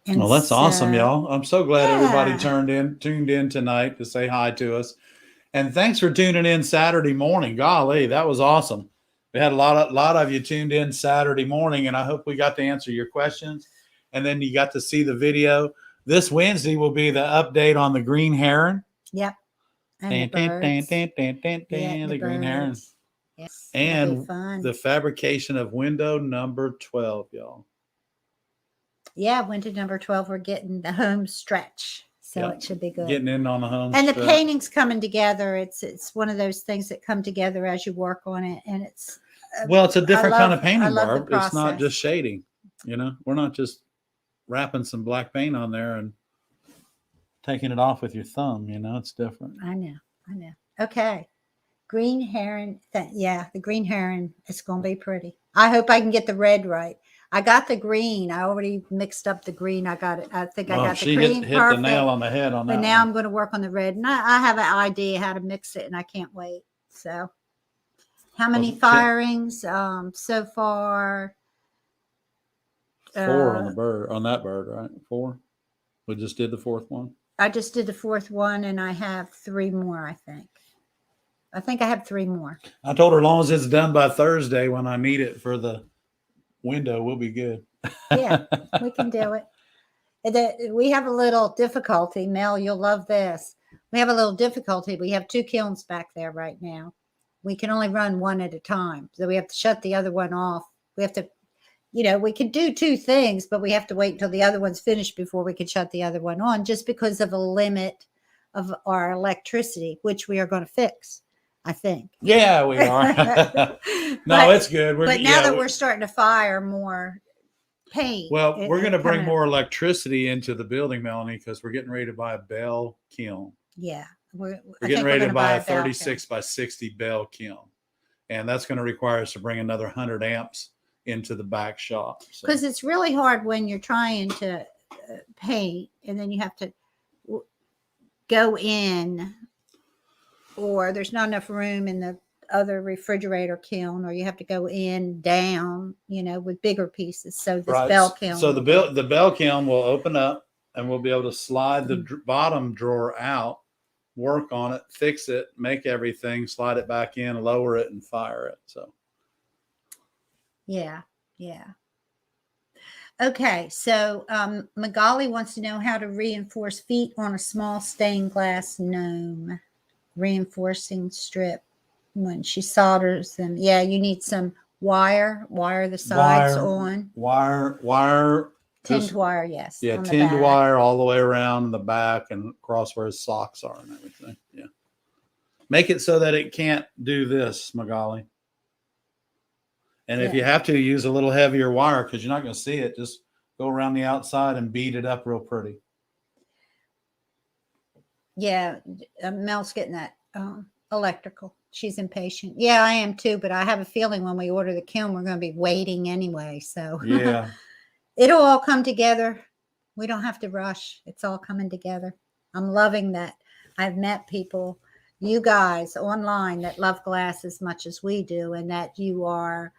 And Well, that's awesome, y'all. I'm so glad everybody yeah. tuned in tonight to say hi to us. And thanks for tuning in Saturday morning. Golly, that was awesome. We had a lot of you tuned in Saturday morning, and I hope we got to answer your questions. And then you got to see the video. This Wednesday will be the update on the green heron. Yep. And the green heron. Yes. And the fabrication of window number 12, y'all. Yeah, window number 12. We're getting the home stretch. So it should be good. Getting in on the home and stretch. The painting's coming together. It's one of those things that come together as you work on it. And it's it's a different kind of painting, Barb. It's not just shading. We're not just wrapping some black paint on there and taking it off with your thumb. It's different. I know. Okay. Green heron. The green heron is going to be pretty. I hope I can get the red right. I got the green. I already mixed up the green. I got it. I think I got the green. Hit the nail on the head on that. But now I'm going to work on the red. And I have an idea how to mix it, and I can't wait. So, how many firings so far? 4 on the bird. On that bird, right? 4. We just did the 4th one. I just did the 4th one, and I have 3 more. I think I have 3 more. I told her as long as it's done by Thursday when I need it for the window, we'll be good. Yeah, we can do it. We have a little difficulty. Mel, you'll love this. We have a little difficulty. We have 2 kilns back there right now. We can only run one at a time. So we have to shut the other one off. We have to, we can do 2 things, but we have to wait until the other one's finished before we can shut the other one on, just because of a limit of our electricity, which we are going to fix, I think. Yeah, we are. No, it's good. But now that we're starting to fire more paint. Well, we're going to bring more electricity into the building, Melanie, because we're getting ready to buy a Bell kiln. Yeah. We're getting ready to buy a 36 by 60 Bell kiln. And that's going to require us to bring another 100 amps into the back shop. Because it's really hard when you're trying to paint and then you have to go in, or there's not enough room in the other refrigerator kiln, or you have to go in down, with bigger pieces. So this Bell kiln. So the Bell kiln will open up, and we'll be able to slide the bottom drawer out, work on it, fix it, make everything, slide it back in, lower it, and fire it. So. Yeah. Okay, so Magali wants to know how to reinforce feet on a small stained glass gnome. Reinforcing strip when she solders them. Yeah, you need some wire the sides on. Wire. Tinned wire, yes. Yeah, tinned wire all the way around the back and across where his socks are and everything. Yeah. Make it so that it can't do this, Magali. And if you have to, use a little heavier wire because you're not going to see it. Just go around the outside and beat it up real pretty. Yeah, Mel's getting that electrical. She's impatient. Yeah, I am too, but I have a feeling when we order the kiln, we're going to be waiting anyway. So yeah, it'll all come together. We don't have to rush. It's all coming together. I'm loving that. I've met people, you guys online, that love glass as much as we do, and that you are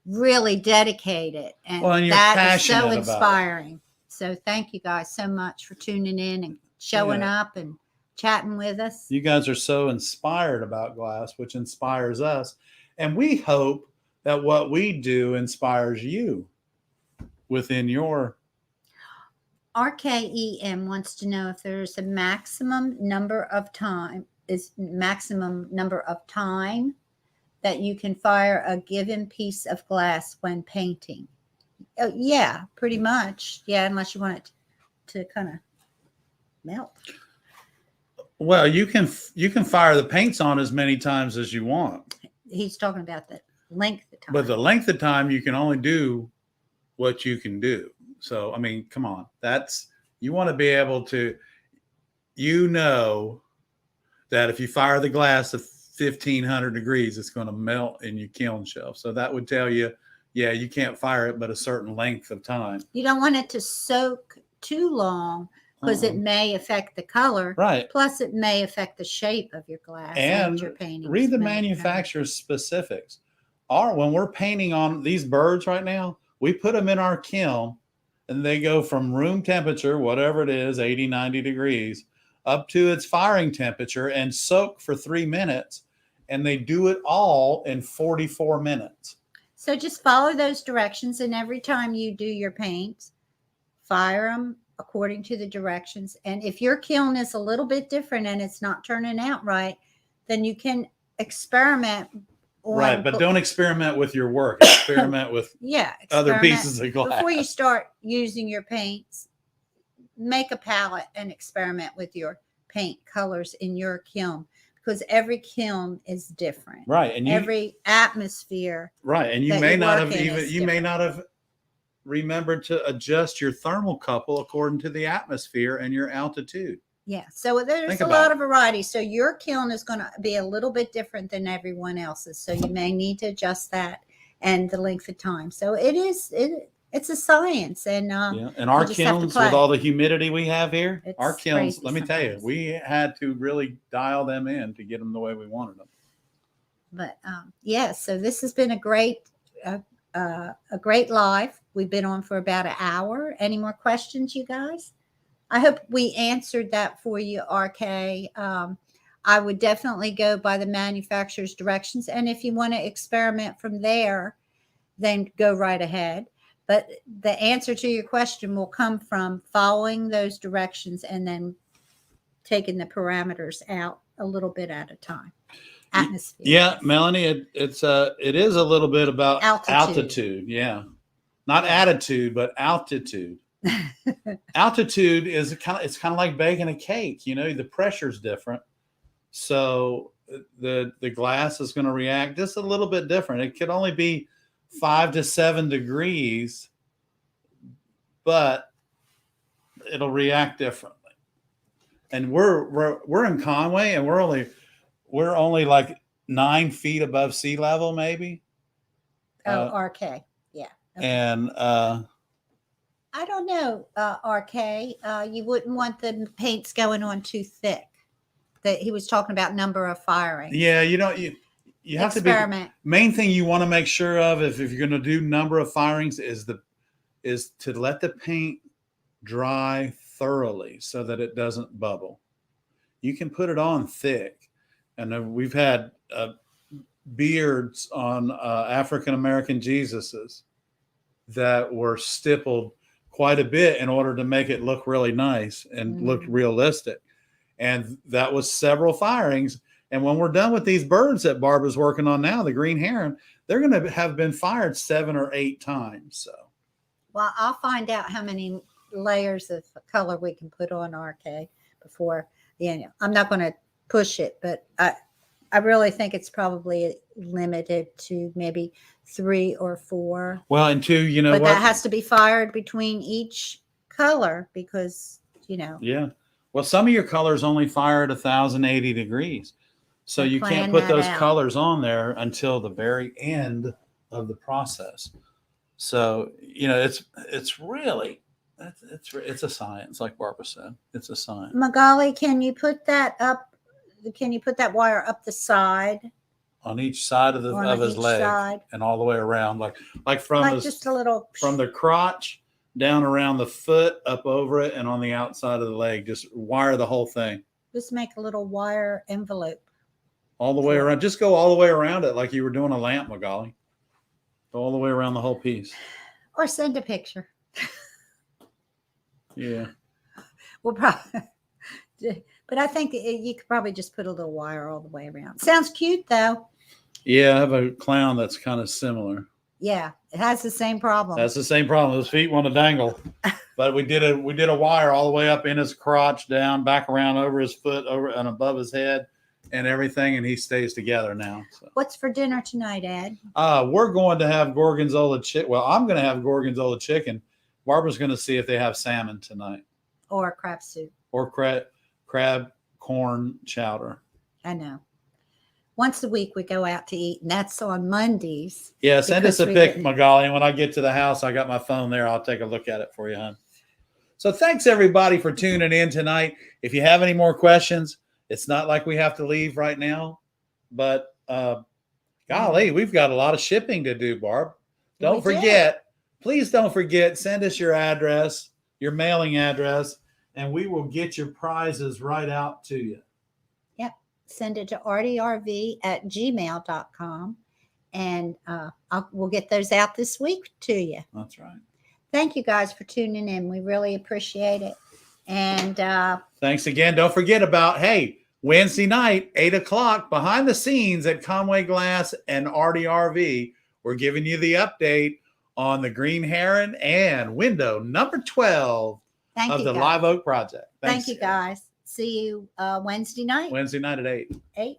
really dedicated. And that is so inspiring. So thank you guys so much for tuning in and showing up and chatting with us. You guys are so inspired about glass, which inspires us. And we hope that what we do inspires you within your. RKEM wants to know if there's a maximum number of time that you can fire a given piece of glass when painting. Oh, yeah, pretty much. Yeah, unless you want it to kind of melt. Well, you can fire the paints on as many times as you want. He's talking about the length of time. But the length of time, you can only do what you can do. So, I mean, come on. You want to be able to, that if you fire the glass to 1,500 degrees, it's going to melt in your kiln shelf. So that would tell you, yeah, you can't fire it but a certain length of time. You don't want it to soak too long because it may affect the color. Right. Plus, it may affect the shape of your glass and your painting. Read the manufacturer's specifics. When we're painting on these birds right now, we put them in our kiln and they go from room temperature, whatever it is, 80, 90 degrees, up to its firing temperature and soak for 3 minutes. And they do it all in 44 minutes. So just follow those directions. And every time you do your paints, fire them according to the directions. And if your kiln is a little bit different and it's not turning out right, then you can experiment. Right, but don't experiment with your work. Experiment with other pieces of glass. Before you start using your paints, make a palette and experiment with your paint colors in your kiln, because every kiln is different. Right, and every atmosphere. Right, and you may not have remembered to adjust your thermocouple according to the atmosphere and your altitude. Yeah, so there's a lot of variety. So your kiln is going to be a little bit different than everyone else's. So you may need to adjust that and the length of time. So it's a science. And and our kilns, with all the humidity we have here, our kilns, let me tell you, we had to really dial them in to get them the way we wanted them. But so this has been a great live. We've been on for about an hour. Any more questions, you guys? I hope we answered that for you, RK. I would definitely go by the manufacturer's directions. And if you want to experiment from there, then go right ahead. But the answer to your question will come from following those directions and then taking the parameters out a little bit at a time. Atmosphere. Yeah, Melanie, it is a little bit about altitude. Yeah. Not attitude, but altitude. Altitude is kind of like baking a cake. The pressure's different, so the glass is going to react just a little bit different. It could only be 5 to 7 degrees, but it'll react differently. And we're in Conway, and we're only like 9 feet above sea level, maybe. RK, yeah. Okay. And I don't know, RK. You wouldn't want the paints going on too thick. That he was talking about number of firings. Yeah, you have to experiment. Main thing you want to make sure of if you're going to do number of firings is to let the paint dry thoroughly so that it doesn't bubble. You can put it on thick, and we've had beards on African American Jesuses that were stippled quite a bit in order to make it look really nice and look realistic. And that was several firings. And when we're done with these birds that Barb is working on now, the green heron, they're going to have been fired 7 or 8 times. So, well, I'll find out how many layers of color we can put on RK before the end. I'm not going to push it, but I really think it's probably limited to maybe 3 or 4. Well, and 2, but that has to be fired between each color because, Yeah. Well, some of your colors only fire at 1,080 degrees. So you can't put those colors on there until the very end of the process. So, it's really, it's a science, like Barbara said. It's a science. Magali, can you put that up? Can you put that wire up the side? On each side of his leg and all the way around, like from just a little from the crotch down around the foot, up over it, and on the outside of the leg. Just wire the whole thing. Just make a little wire envelope. All the way around. Just go all the way around it like you were doing a lamp, Magali. Go all the way around the whole piece. Or send a picture. Yeah. We'll probably, but I think you could probably just put a little wire all the way around. Sounds cute though. Yeah, I have a clown that's kind of similar. Yeah, it has the same problem. That's the same problem. His feet want to dangle. But we did a wire all the way up in his crotch, down, back around over his foot, over and above his head and everything, and he stays together now. So. What's for dinner tonight, Ed? We're going to have gorgonzola chicken. Well, I'm going to have gorgonzola chicken. Barbara's going to see if they have salmon tonight. Or crab soup. Or crab corn chowder. I know. Once a week we go out to eat, and that's on Mondays. Yeah, send us a pic, Magali. And when I get to the house, I got my phone there. I'll take a look at it for you, hon. So thanks, everybody, for tuning in tonight. If you have any more questions, it's not like we have to leave right now. But, golly, we've got a lot of shipping to do, Barb. Don't forget, please don't forget, send us your address, your mailing address, and we will get your prizes right out to you. Send it to ARTyRV@gmail.com, and we'll get those out this week to you. That's right. Thank you guys for tuning in. We really appreciate it. And thanks again. Don't forget about, Wednesday night, 8 o'clock, behind the scenes at Conway Glass and ARTyRV. We're giving you the update on the Green Heron and window number 12 of the Live Oak project. Thanks, thank you, guys. See you Wednesday night. Wednesday night at 8. 8.